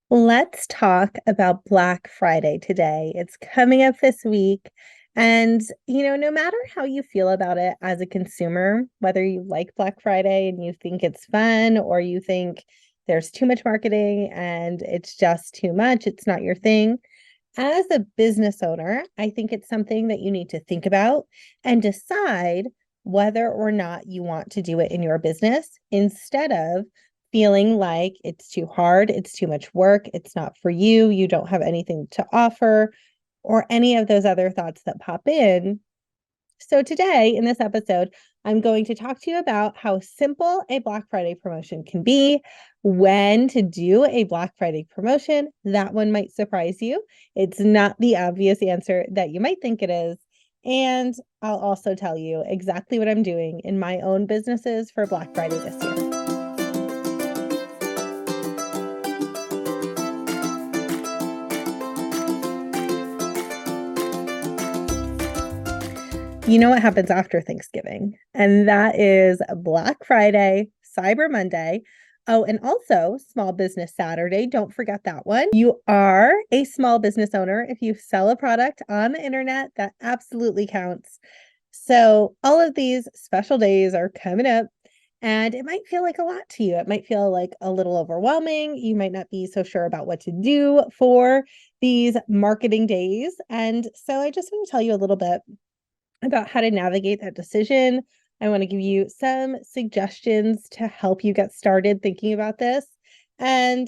Let's talk about Black Friday today. It's coming up this week. And, no matter how you feel about it as a consumer, whether you like Black Friday and you think it's fun or you think there's too much marketing and it's just too much, it's not your thing. As a business owner, I think it's something that you need to think about and decide whether or not you want to do it in your business instead of feeling like it's too hard, it's too much work, it's not for you, you don't have anything to offer, or any of those other thoughts that pop in. So, today in this episode, I'm going to talk to you about how simple a Black Friday promotion can be, when to do a Black Friday promotion. That one might surprise you. It's not the obvious answer that you might think it is. And I'll also tell you exactly what I'm doing in my own businesses for Black Friday this year. You know what happens after Thanksgiving, and that is Black Friday, Cyber Monday. Oh, and also Small Business Saturday. Don't forget that one. You are a small business owner. If you sell a product on the internet, that absolutely counts. So, all of these special days are coming up, and it might feel like a lot to you. It might feel like a little overwhelming. You might not be so sure about what to do for these marketing days. And so, I just want to tell you a little bit about how to navigate that decision. I want to give you some suggestions to help you get started thinking about this. And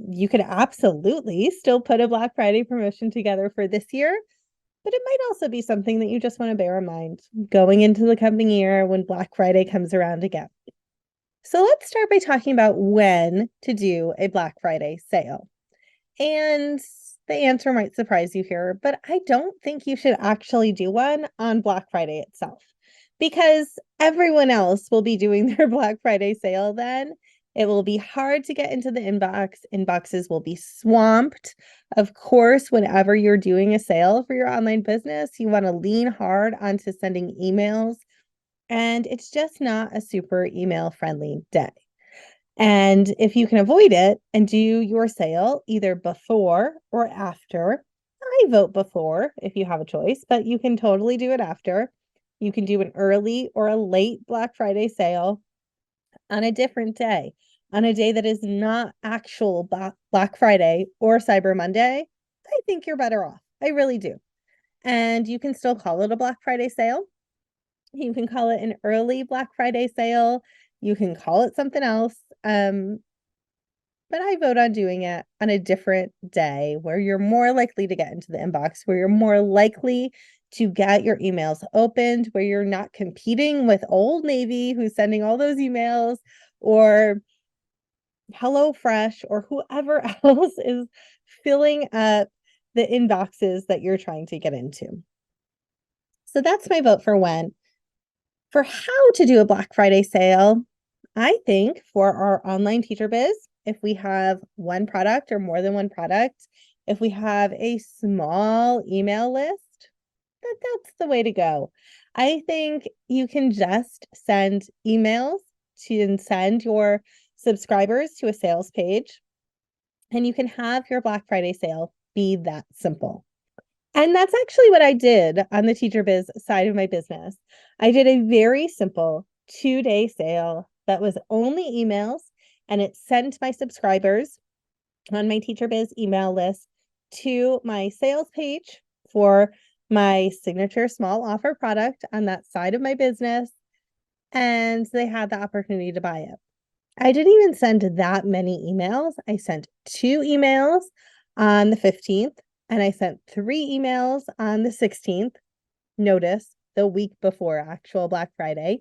you could absolutely still put a Black Friday promotion together for this year, but it might also be something that you just want to bear in mind going into the coming year when Black Friday comes around again. So let's start by talking about when to do a Black Friday sale. And the answer might surprise you here, but I don't think you should actually do one on Black Friday itself because everyone else will be doing their Black Friday sale then. It will be hard to get into the inbox. Inboxes will be swamped. Of course, whenever you're doing a sale for your online business, you want to lean hard onto sending emails, and it's just not a super email friendly day. And if you can avoid it and do your sale either before or after, I vote before if you have a choice, but you can totally do it after. You can do an early or a late Black Friday sale on a different day, on a day that is not actual Black Friday or Cyber Monday. I think you're better off. I really do. And you can still call it a Black Friday sale. You can call it an early Black Friday sale. You can call it something else. But I vote on doing it on a different day where you're more likely to get into the inbox, where you're more likely to get your emails opened, where you're not competing with Old Navy, who's sending all those emails, or HelloFresh, or whoever else is filling up the inboxes that you're trying to get into. So that's my vote for when. For how to do a Black Friday sale, I think for our online teacher biz, if we have one product or more than one product, if we have a small email list, that's the way to go. I think you can just send emails to send your subscribers to a sales page, and you can have your Black Friday sale be that simple. And that's actually what I did on the teacher biz side of my business. I did a very simple 2-day sale that was only emails, and it sent my subscribers on my teacher biz email list to my sales page for my signature small offer product on that side of my business. And they had the opportunity to buy it. I didn't even send that many emails. I sent 2 emails on the 15th, and I sent 3 emails on the 16th. Notice the week before actual Black Friday.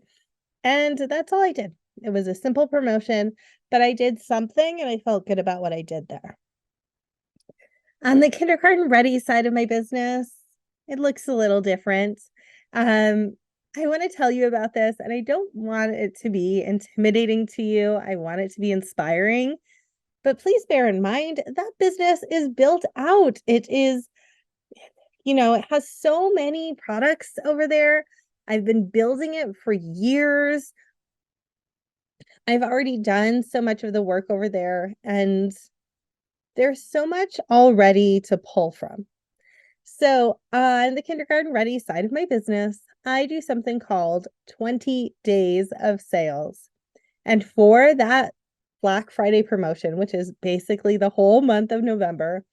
And that's all I did. It was a simple promotion, but I did something and I felt good about what I did there. On the kindergarten ready side of my business, it looks a little different. I want to tell you about this, and I don't want it to be intimidating to you. I want it to be inspiring. But please bear in mind that business is built out. It is, it has so many products over there. I've been building it for years. I've already done so much of the work over there. And there's so much already to pull from. So on the kindergarten ready side of my business, I do something called 20 days of sales. And for that Black Friday promotion, which is basically the whole month of November,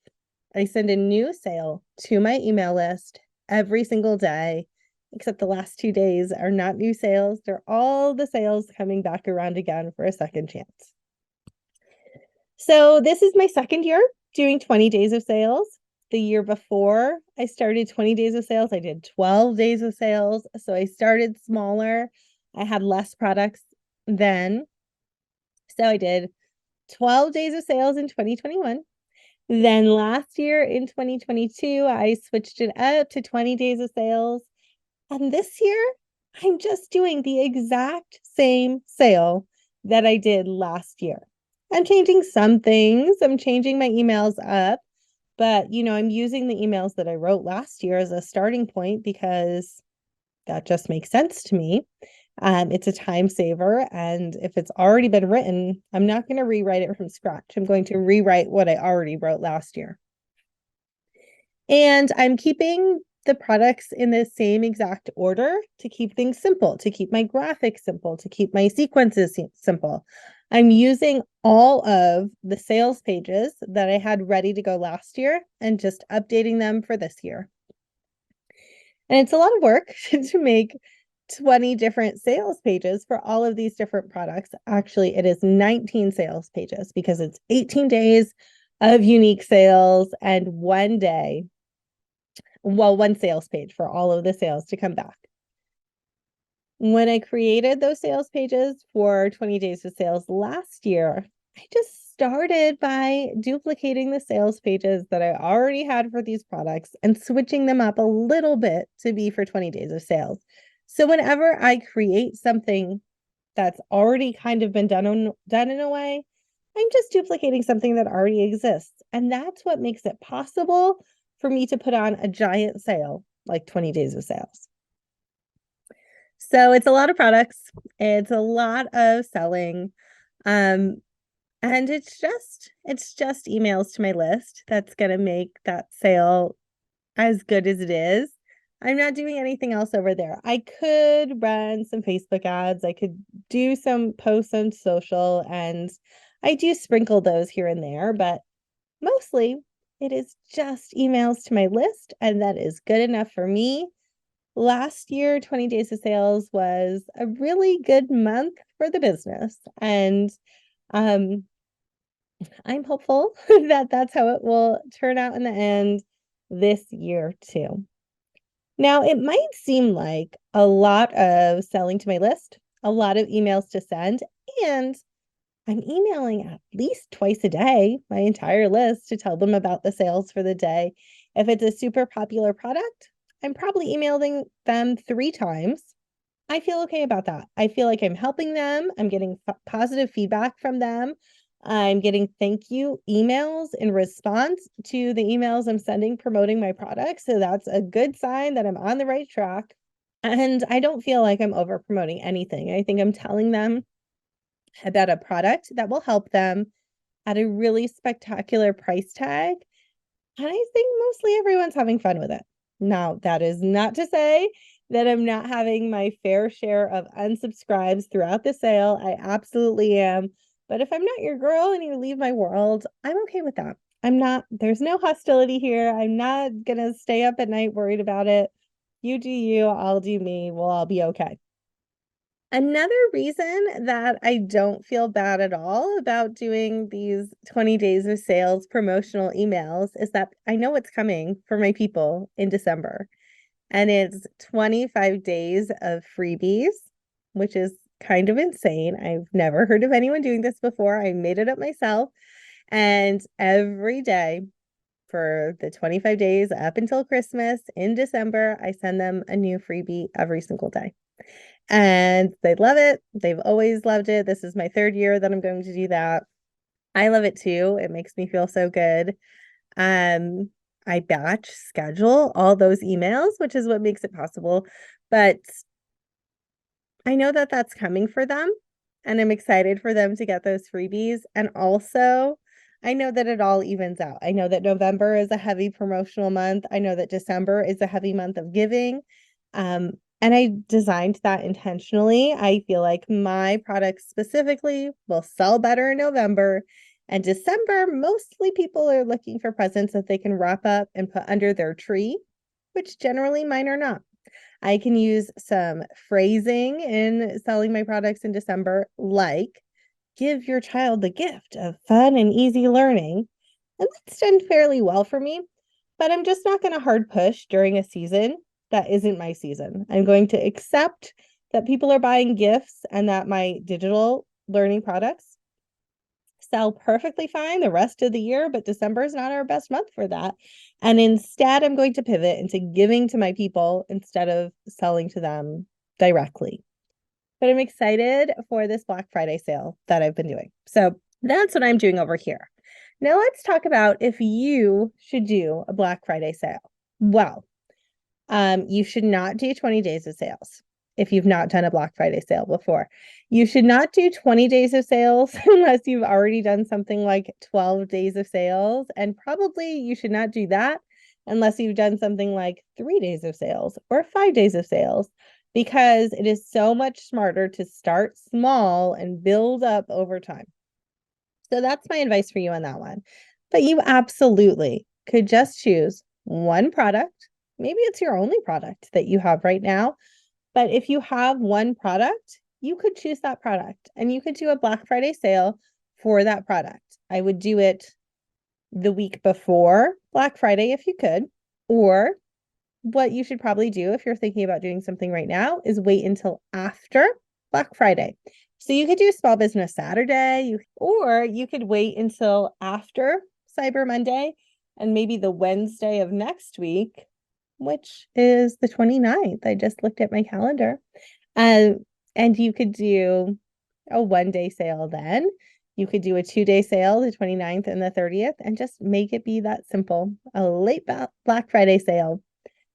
I send a new sale to my email list every single day, except the last 2 days are not new sales. They're all the sales coming back around again for a second chance. So this is my second year doing 20 days of sales. The year before I started 20 days of sales, I did 12 days of sales. So I started smaller. I had less products then. So I did 12 days of sales in 2021. Then last year in 2022, I switched it up to 20 days of sales. And this year, I'm just doing the exact same sale that I did last year. I'm changing some things. I'm changing my emails up, but I'm using the emails that I wrote last year as a starting point because that just makes sense to me. It's a time saver, and if it's already been written, I'm not going to rewrite it from scratch. I'm going to rewrite what I already wrote last year. And I'm keeping the products in the same exact order to keep things simple, to keep my graphics simple, to keep my sequences simple. I'm using all of the sales pages that I had ready to go last year and just updating them for this year. And it's a lot of work to make 20 different sales pages for all of these different products. Actually, it is 19 sales pages because it's 18 days of unique sales and one sales page for all of the sales to come back. When I created those sales pages for 20 days of sales last year, I just started by duplicating the sales pages that I already had for these products and switching them up a little bit to be for 20 days of sales. So whenever I create something that's already kind of been done in a way, I'm just duplicating something that already exists. And that's what makes it possible for me to put on a giant sale like 20 days of sales. So it's a lot of products. It's a lot of selling. And it's just emails to my list that's going to make that sale as good as it is. I'm not doing anything else over there. I could run some Facebook ads. I could do some posts on social, and I do sprinkle those here and there, but mostly it is just emails to my list, and that is good enough for me. Last year, 20 days of sales was a really good month for the business, and I'm hopeful that that's how it will turn out in the end this year too. Now, it might seem like a lot of selling to my list, a lot of emails to send, and I'm emailing at least twice a day, my entire list, to tell them about the sales for the day. If it's a super popular product, I'm probably emailing them 3 times. I feel okay about that. I feel like I'm helping them. I'm getting positive feedback from them. I'm getting thank you emails in response to the emails I'm sending promoting my products. So that's a good sign that I'm on the right track. And I don't feel like I'm over promoting anything. I think I'm telling them about a product that will help them at a really spectacular price tag. And I think mostly everyone's having fun with it. Now, that is not to say that I'm not having my fair share of unsubscribes throughout the sale. I absolutely am. But if I'm not your girl and you leave my world, I'm okay with that. There's no hostility here. I'm not going to stay up at night worried about it. You do you, I'll do me. We'll all be okay. Another reason that I don't feel bad at all about doing these 20 days of sales promotional emails is that I know what's coming for my people in December. And it's 25 days of freebies, which is kind of insane. I've never heard of anyone doing this before. I made it up myself. And every day for the 25 days up until Christmas in December, I send them a new freebie every single day. And they love it. They've always loved it. This is my 3rd year that I'm going to do that. I love it too. It makes me feel so good. I batch schedule all those emails, which is what makes it possible. But I know that that's coming for them, and I'm excited for them to get those freebies. And also, I know that it all evens out. I know that November is a heavy promotional month. I know that December is a heavy month of giving. And I designed that intentionally. I feel like my products specifically will sell better in November. And December, mostly people are looking for presents that they can wrap up and put under their tree, which generally mine are not. I can use some phrasing in selling my products in December, like give your child the gift of fun and easy learning. And that's done fairly well for me, but I'm just not going to hard push during a season that isn't my season. I'm going to accept that people are buying gifts and that my digital learning products sell perfectly fine the rest of the year, but December is not our best month for that. And instead, I'm going to pivot into giving to my people instead of selling to them directly. But I'm excited for this Black Friday sale that I've been doing. So that's what I'm doing over here. Now let's talk about if you should do a Black Friday sale. Well, you should not do 20 days of sales if you've not done a Black Friday sale before. You should not do 20 days of sales unless you've already done something like 12 days of sales. And probably you should not do that unless you've done something like 3 days of sales or 5 days of sales, because it is so much smarter to start small and build up over time. So that's my advice for you on that one. But you absolutely could just choose one product. Maybe it's your only product that you have right now. But if you have one product, you could choose that product and you could do a Black Friday sale for that product. I would do it the week before Black Friday if you could, or what you should probably do if you're thinking about doing something right now is wait until after Black Friday. So you could do Small Business Saturday, or you could wait until after Cyber Monday and maybe the Wednesday of next week, which is the 29th. I just looked at my calendar. And you could do a 1-day sale then. You could do a 2-day sale, the 29th and the 30th, and just make it be that simple. A late Black Friday sale.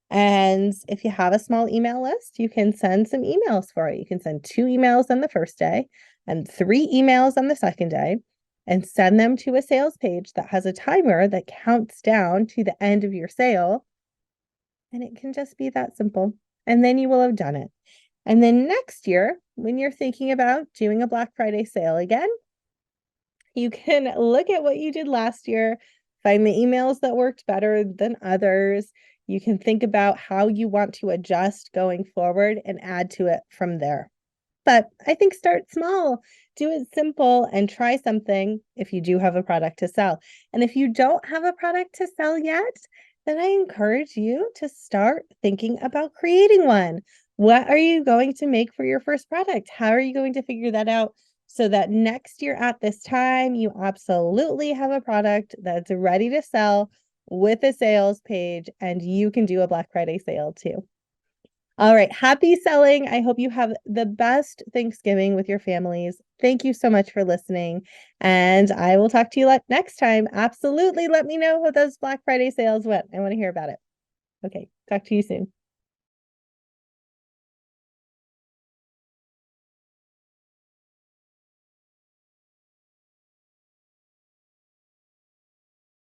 And if you have a small email list, you can send some emails for it. You can send 2 emails on the first day and 3 emails on the second day, and send them to a sales page that has a timer that counts down to the end of your sale. And it can just be that simple. And then you will have done it. And then next year, when you're thinking about doing a Black Friday sale again, you can look at what you did last year, find the emails that worked better than others. You can think about how you want to adjust going forward and add to it from there. But I think start small, do it simple, and try something if you do have a product to sell. And if you don't have a product to sell yet, then I encourage you to start thinking about creating one. What are you going to make for your first product? How are you going to figure that out so that next year at this time, you absolutely have a product that's ready to sell with a sales page, and you can do a Black Friday sale too. All right, happy selling. I hope you have the best Thanksgiving with your families. Thank you so much for listening, and I will talk to you next time. Absolutely, let me know how those Black Friday sales went. I want to hear about it. Okay, talk to you soon.